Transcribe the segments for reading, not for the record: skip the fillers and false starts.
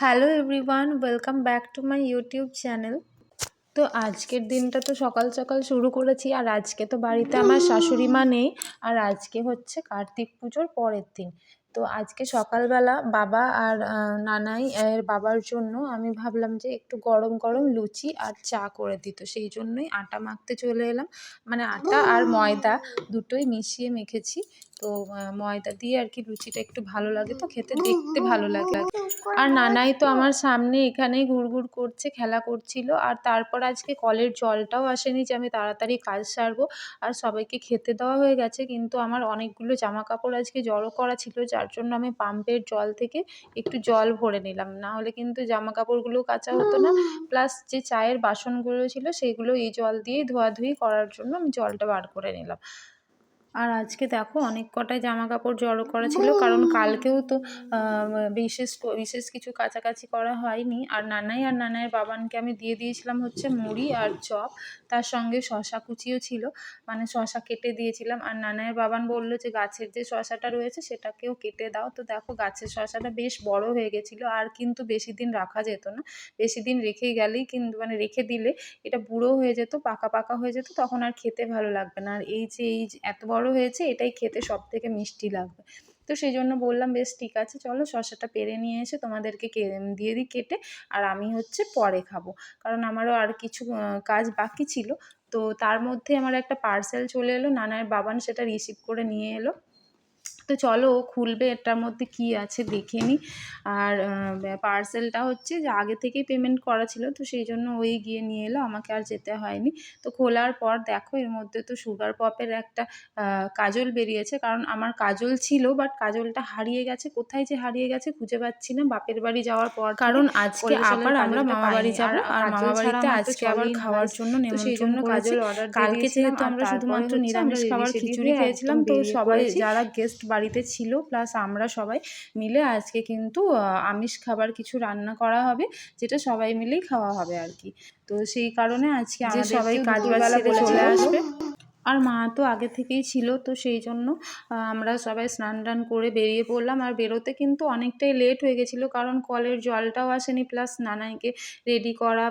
Hello everyone, welcome back to my YouTube channel. তো আজকের দিনটা তো সকাল সকাল শুরু করেছি। আর আজকে তো বাড়িতে আমার শাশুড়ি মা নেই। আর আজকে হচ্ছে কার্তিক পুজোর পরের দিন। তো আজকে সকালবেলা বাবা আর নানাই এর বাবার জন্য আমি ভাবলাম যে একটু গরম গরম লুচি আর চা করে দিত, সেই জন্যই আটা মাখতে চলে এলাম। মানে আটা আর ময়দা দুটোই মিশিয়ে মেখেছি। তো ময়দা দিয়ে আর কি লুচিটা একটু ভালো লাগে, তো খেতে দেখতে ভালো লাগে। আর নানাই তো আমার সামনে এখানেই ঘুরঘুর করছে, খেলা করছিল। আর তারপর আজকে কলের জলটাও আসেনি যে আমি তাড়াতাড়ি কাজ সারবো। আর সবাইকে খেতে দেওয়া হয়ে গেছে, কিন্তু আমার অনেকগুলো জামা কাপড় আজকে জড়ো করা ছিল, যার জন্য আমি পাম্পের জল থেকে একটু জল ভরে নিলাম, না হলে কিন্তু জামা কাপড়গুলো কাচা হতো না। প্লাস যে চায়ের বাসনগুলো ছিল সেগুলো এই জল দিয়েই ধোয়াধুয়ি করার জন্য আমি জলটা বার করে নিলাম। আর আজকে দেখো অনেক কটাই জামা কাপড় জড়ো করা ছিল, কারণ কালকেও তো বিশেষ কিছু কাচাকাচি করা হয়নি। আর নানাইয়ের বাবানকে আমি দিয়ে দিয়েছিলাম হচ্ছে মুড়ি আর চপ, তার সঙ্গে শশা কুচিও ছিল, মানে শশা কেটে দিয়েছিলাম। আর নানাইয়ের বাবান বললো যে গাছের যে শশাটা রয়েছে সেটাকেও কেটে দাও। তো দেখো গাছের শশাটা বেশ বড় হয়ে গেছিলো, আর কিন্তু বেশি দিন রাখা যেত না। বেশি দিন রেখে গেলেই কিন্তু মানে রেখে দিলে এটা বুড়ো হয়ে যেত, পাকা পাকা হয়ে যেত, তখন আর খেতে ভালো লাগবে না। আর এই যে এত বড় হয়েছে, এটাই খেতে সব থেকে মিষ্টি লাগবে। তো সেই জন্য বললাম বেশ ঠিক আছে, চলো শসাটা পেরে নিয়ে এসে তোমাদেরকে দিয়ে দিই কেটে। আর আমি হচ্ছে পরে খাবো, কারণ আমারও আর কিছু কাজ বাকি ছিল। তো তার মধ্যে আমার একটা পার্সেল চলে এলো, নানার বাবান সেটা রিসিভ করে নিয়ে এলো। তো চলো ও খুলবে এটার মধ্যে কি আছে দেখে নিই। আর পার্সেলটা হচ্ছে যে আগে থেকেই পেমেন্ট করা ছিল, তো সেই জন্য ওই গিয়ে নিয়ে এলো, আমাকে আর যেতে হয়নি। তো খোলার পর দেখো এর মধ্যে তো সুগার পপের একটা কাজল বেরিয়েছে, কারণ আমার কাজল ছিল, বাট কাজলটা হারিয়ে গেছে। কোথায় যে হারিয়ে গেছে খুঁজে পাচ্ছি না বাপের বাড়ি যাওয়ার পর, কারণ আজকে আবার আমরা মামা বাড়ি যাবো। আর মামা বাড়িতে আজকে আবার খাওয়ার জন্য নেমন্তন্ন করেছে। কালকে যেহেতু আমরা শুধুমাত্র নিরামিষ খাবার খিচুড়ি খেয়েছিলাম, তো সবাই যারা গেস্ট বাড়িতে ছিল প্লাস আমরা সবাই মিলে আজকে কিন্তু আমিষ খাবার কিছু রান্না করা হবে, যেটা সবাই মিলেই খাওয়া হবে আর কি। তো সেই কারণে আজকে আমাদের সবাই কাজ বাজ সেরে চলে আসবে। আর মা তো আগে থেকেই ছিল, তো সেই জন্য আমরা সবাই স্নান টান করে বেরিয়ে পড়লাম। আর বেরোতে কিন্তু অনেকটাই লেট হয়ে গেছিলো, কারণ কলের জলটাও আসেনি, প্লাস নানাইকে রেডি করা,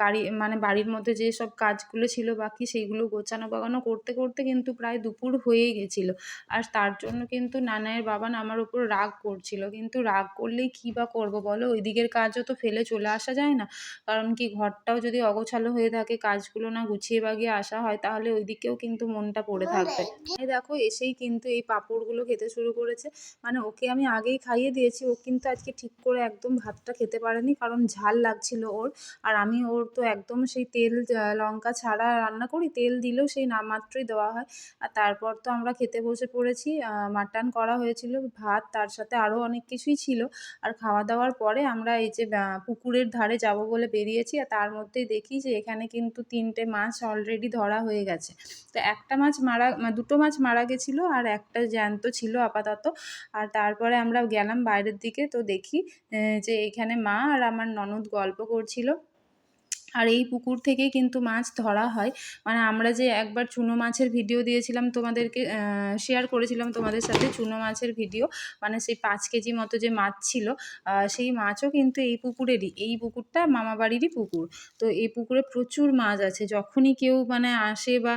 গাড়ি মানে বাড়ির মধ্যে যেসব কাজগুলো ছিল বাকি সেইগুলো গোছানো বাগানো করতে করতে কিন্তু প্রায় দুপুর হয়েই গেছিলো। আর তার জন্য কিন্তু নানাইয়ের বাবান আমার উপর রাগ করছিল, কিন্তু রাগ করলেই কী বা করবো বলো, ওই দিকের কাজও তো ফেলে চলে আসা যায় না। কারণ কি, ঘরটাও যদি অগোছালো হয়ে থাকে, কাজগুলো না গুছিয়ে বাগিয়ে আসা হয়, তাহলে ওই দিকেও কিন্তু মনটা পড়ে থাকবে। এই দেখো এসেই কিন্তু এই পাঁপড়গুলো খেতে শুরু করেছে। মানে ওকে আমি আগেই খাইয়ে দিয়েছি, ও কিন্তু আজকে ঠিক করে একদম ভাতটা খেতে পারেনি, কারণ ঝাল লাগছিল ওর। আর আমি ওর তো একদম সেই তেল লঙ্কা ছাড়া রান্না করি, তেল দিলেও সেই নামমাত্রই দেওয়া হয়। আর তারপর তো আমরা খেতে বসে পড়েছি। মাটন করা হয়েছিল, ভাত, তার সাথে আরও অনেক কিছুই ছিল। আর খাওয়া দাওয়ার পরে আমরা এই যে পুকুরের ধারে যাব বলে বেরিয়েছি, আর তার মধ্যেই দেখি যে এখানে কিন্তু 3টে মাছ অলরেডি ধরা হয়ে গেছে। তো একটা মাছ দুটো মাছ মারা গেছিলো, আর একটা জ্যান্ত ছিল আপাতত। আর তারপরে আমরা গেলাম বাইরের দিকে, তো দেখি যে এখানে মা আর আমার ননদ গল্প করছিল। আর এই পুকুর থেকেই কিন্তু মাছ ধরা হয়। মানে আমরা যে একবার চুনো মাছের ভিডিও দিয়েছিলাম তোমাদেরকে, শেয়ার করেছিলাম তোমাদের সাথে চুনো মাছের ভিডিও, মানে সেই 5 কেজি মতো যে মাছ ছিল, সেই মাছও কিন্তু এই পুকুরেরই। এই পুকুরটা মামা বাড়িরই পুকুর। তো এই পুকুরে প্রচুর মাছ আছে, যখনই কেউ মানে আসে বা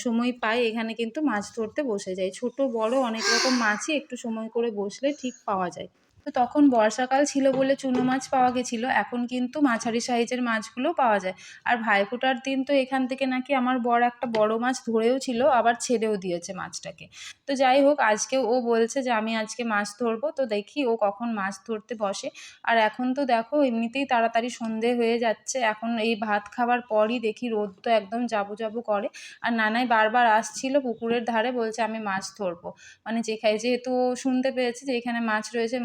সময় পায় এখানে কিন্তু মাছ ধরতে বসে যায়। ছোট বড় অনেক রকম মাছই একটু সময় করে বসলে ঠিক পাওয়া যায়। তো তখন বর্ষাকাল ছিল বলে চুনো মাছ পাওয়া গেছিলো, এখন কিন্তু মাঝারি সাইজের মাছগুলো পাওয়া যায়। আর ভাইফোঁটার দিন তো এখান থেকে নাকি আমার বর একটা বড় মাছ ধরেও ছিল, আবার ছেড়েও দিয়েছে মাছটাকে। তো যাই হোক, আজকে ও বলছে যে আমি আজকে মাছ ধরবো, তো দেখি ও কখন মাছ ধরতে বসে। আর এখন তো দেখো এমনিতেই তাড়াতাড়ি সন্ধে হয়ে যাচ্ছে, এখন এই ভাত খাবার পরই দেখি রোদ তো একদম যাবো যাবো করে। আর নানাই বারবার আসছিল পুকুরের ধারে, বলছে আমি মাছ ধরবো। মানে যেহেতু ও শুনতে পেয়েছে যে এখানে মাছ রয়েছে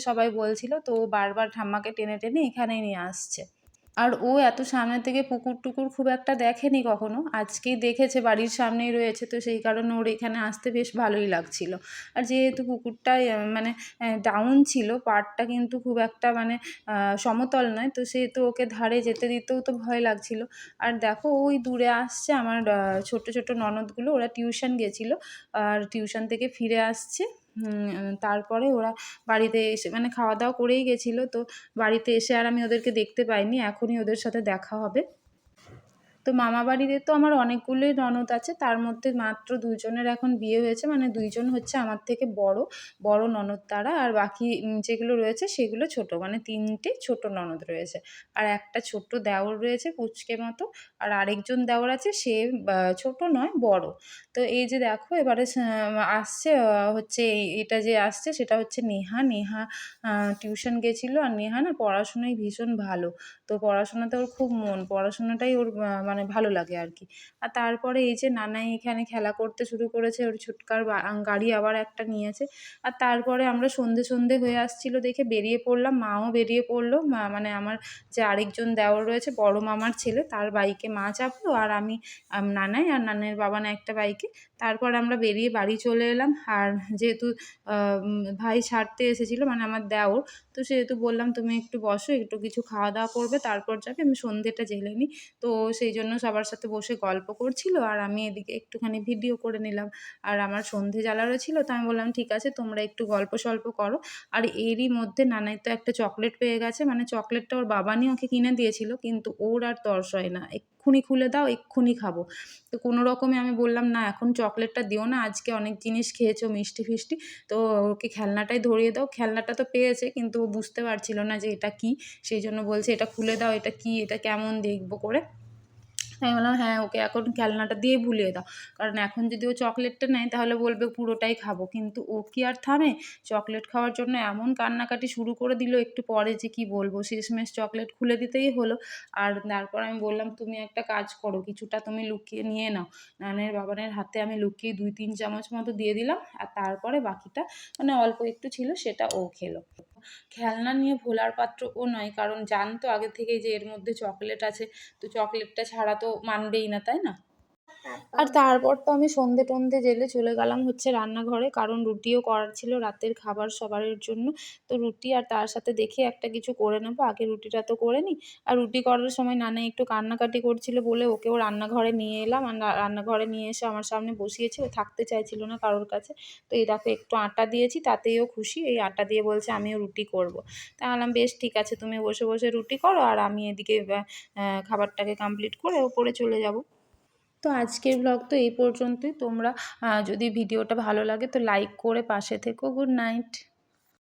সবাই বলছিল, তো ও বারবার ঠাম্মাকে টেনে টেনে এখানেই নিয়ে আসছে। আর ও এত সামনে থেকে পুকুর টুকুর খুব একটা দেখেনি কখনো, আজকেই দেখেছে, বাড়ির সামনেই রয়েছে, তো সেই কারণে ওর এখানে আসতে বেশ ভালোই লাগছিল। আর যেহেতু পুকুরটায় মানে ডাউন ছিল, পাড়টা কিন্তু খুব একটা মানে সমতল নয়, তো সেহেতু ওকে ধারে যেতে দিতেও তো ভয় লাগছিল। আর দেখো ওই দূরে আসছে আমার ছোট ছোট ননদগুলো, ওরা টিউশন গেছিলো, আর টিউশন থেকে ফিরে আসছে। তারপরে ওরা বাড়িতে এসে মানে খাওয়া দাওয়া করেই গেছিলো, তো বাড়িতে এসে আর আমি ওদেরকে দেখতে পাইনি, এখনই ওদের সাথে দেখা হবে। তো মামাবাড়িতে তো আমার অনেকগুলোই ননদ আছে, তার মধ্যে মাত্র ২ জনের এখন বিয়ে হয়েছে, মানে ২ জন হচ্ছে আমার থেকে বড় ননদ তারা, আর বাকি যেগুলো রয়েছে সেগুলো ছোট, মানে ৩ টে ছোট ননদ রয়েছে। আর একটা ছোট্ট দেওর রয়েছে পুচকে মতো, আর আরেকজন দেওর আছে সে ছোট নয় বড়। তো এই যে দেখো এবারে আসছে হচ্ছে এটা যে আসছে সেটা হচ্ছে নেহা। নেহা টিউশন গেছিলো, আর নেহা না পড়াশোনায় ভীষণ ভালো। তো পড়াশোনাতে ওর খুব মন, পড়াশোনাটাই ওর মানে ভালো লাগে আর কি। আর তারপরে এই যে নানাই এখানে খেলা করতে শুরু করেছে, ওর ছুটকার গাড়ি আবার একটা নিয়েছে। আর তারপরে আমরা সন্ধে হয়ে আসছিল দেখে বেরিয়ে পড়লাম, মাও বেরিয়ে পড়লো। মানে আমার যে আরেকজন দেওর রয়েছে বড় মামার ছেলে, তার বাইকে মা চাপলো, আর আমি নানাই আর নানের বাবান একটা বাইকে। তারপর আমরা বেরিয়ে বাড়ি চলে এলাম। আর যেহেতু ভাই ছাড়তে এসেছিলো মানে আমার দেওর, তো সেহেতু বললাম তুমি একটু বসো, একটু কিছু খাওয়া দাওয়া করবে তারপর যাবে, আমি সন্ধেটা জেলে নিই। তো সেই জন্য সবার সাথে বসে গল্প করছিল, আর আমি এদিকে একটুখানি ভিডিও করে নিলাম। আর আমার সন্ধে জ্বালারও ছিল, তো আমি বললাম ঠিক আছে তোমরা একটু গল্প সল্প করো। আর এরই মধ্যে নানাই তো একটা চকলেট পেয়ে গেছে, মানে চকলেটটা ওর বাবানই ওকে কিনে দিয়েছিল, কিন্তু ওর আর তর্স হয় না, এক্ষুনি খুলে দাও এক্ষুনি খাবো। তো কোনো রকমে আমি বললাম না এখন চকলেটটা দিও না, আজকে অনেক জিনিস খেয়েছো মিষ্টি ফিষ্টি, তো ওকে খেলনাটাই ধরিয়ে দাও। খেলনাটা তো পেয়েছে কিন্তু ও বুঝতে পারছিল না যে এটা কী, সেই জন্য বলছে এটা খুলে দাও, এটা কী, এটা কেমন দেখবো করে। আমি বললাম হ্যাঁ ওকে এখন খেলনাটা দিয়ে ভুলিয়ে দাও, কারণ এখন যদি ও চকলেটটা নেয় তাহলে বলবে পুরোটাই খাবো, কিন্তু ও কি আর থামে, চকলেট খাওয়ার জন্য এমন কান্নাকাটি শুরু করে দিল, একটু পরে যে কি বলবো, শেষমেশ চকলেট খুলে দিতেই হলো। আর তারপর আমি বললাম তুমি একটা কাজ করো, কিছুটা তুমি লুকিয়ে নিয়ে নাও। নানের বাবানের হাতে আমি লুকিয়ে ২-৩ চামচ মতো দিয়ে দিলাম, আর তারপরে বাকিটা মানে অল্প একটু ছিল সেটা ও খেলো। খেলনা নিয়ে ভোলার পাত্র ও নয়, কারণ জানতো আগে থেকেই যে এর মধ্যে চকলেট আছে, তো চকলেটটা ছাড়া তো মানবেই না, তাই না? আর তারপর তো আমি সন্ধে টন্ধে জেলে চলে গেলাম হচ্ছে রান্নাঘরে, কারণ রুটিও করার ছিল রাতের খাবার সবারের জন্য। তো রুটি আর তার সাথে দেখি একটা কিছু করে নেবো, আগে রুটিটা তো করে নিই। আর রুটি করার সময় নানা একটু কান্নাকাটি করছিল বলে ওকেও রান্নাঘরে নিয়ে এলাম, আর রান্নাঘরে নিয়ে এসে আমার সামনে বসিয়েছি, ও থাকতে চাইছিল না কারোর কাছে। তো এই দেখো একটু আটা দিয়েছি, তাতেই ও খুশি, এই আটা দিয়ে বলছে আমিও রুটি করবো। তা বললাম বেশ ঠিক আছে তুমি বসে বসে রুটি করো, আর আমি এদিকে খাবারটাকে কমপ্লিট করে ওপরে চলে যাব। তো আজকের ব্লগ তো এই পর্যন্তই। তোমরা যদি ভিডিওটা ভালো লাগে তো লাইক করে পাশে থেকো। Good night.